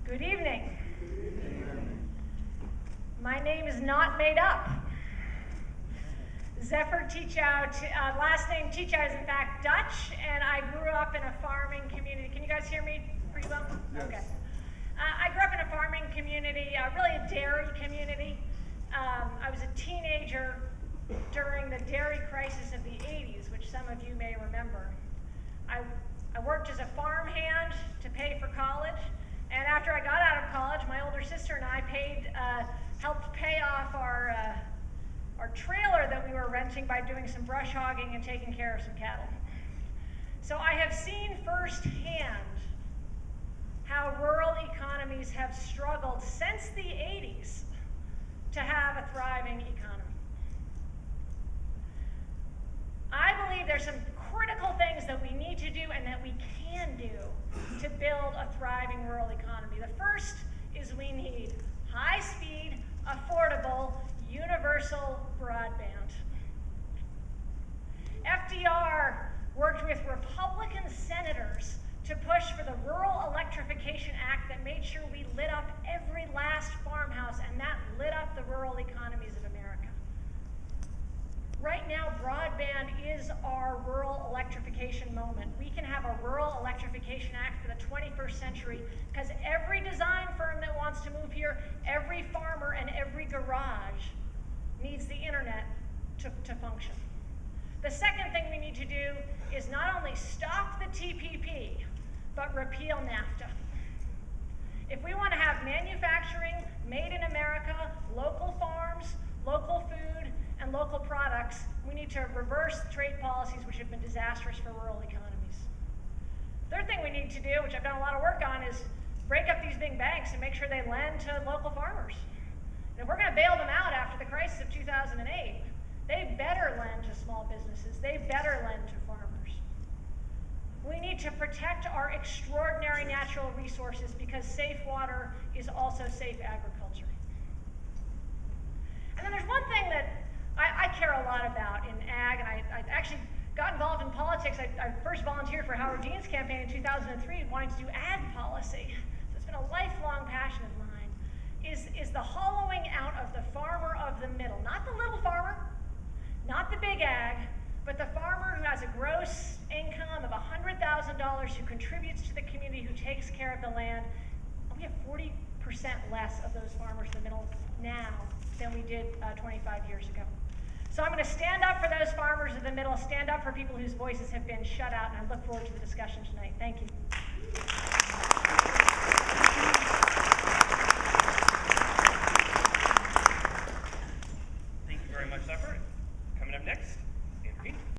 Good evening. My name is not made up. Zephyr Tichau, last name Tichau is in fact Dutch, and I grew up in a farming community. Can you guys hear me pretty well? Yes. Okay. I grew up in a farming community, really a dairy community. I was a teenager during the dairy crisis of the 80s, which some of you may remember. I worked as a farmhand to pay for college, and after I got out of college, my older sister and I helped pay off our trailer that we were renting by doing some brush hogging and taking care of some cattle. So I have seen firsthand how rural economies have struggled since the 80s to have a thriving economy. I believe there's some critical things that we need to do and that we can do to build a thriving rural economy. The first is we need high-speed, affordable, universal broadband. FDR worked with Republican senators to push for the Rural Electrification Act that made sure we lit up every last farmhouse, and that lit up the rural economies of America. Right now, broadband is our rural electrification moment. We can have a Rural Electrification Act for the 21st century because every design firm that wants to move here, every farmer and every garage needs the internet to function. The second thing we need to do is not only stop the TPP, but repeal NAFTA. If we want to have manufacturing made in America, local farms, local food, and local products, we need to reverse trade policies which have been disastrous for rural economies. Third thing we need to do, which I've done a lot of work on, is break up these big banks and make sure they lend to local farmers. And if we're going to bail them out after the crisis of 2008, they better lend to small businesses. They better lend to farmers. We need to protect our extraordinary natural resources because safe water is also safe agriculture. And then there's one thing that I care a lot about in ag, and I actually got involved in politics. I first volunteered for Howard Dean's campaign in 2003, wanting to do ag policy. So it's been a lifelong passion of mine, is the hollowing out of the farmer of the middle. Not the little farmer, not the big ag, but the farmer who has a gross income of $100,000, who contributes to the community, who takes care of the land. We have 40% less of those farmers in the middle now than we did 25 years ago. So I'm going to stand up for those farmers in the middle, stand up for people whose voices have been shut out, and I look forward to the discussion tonight. Thank you. Thank you very much, Zephyr. Coming up next,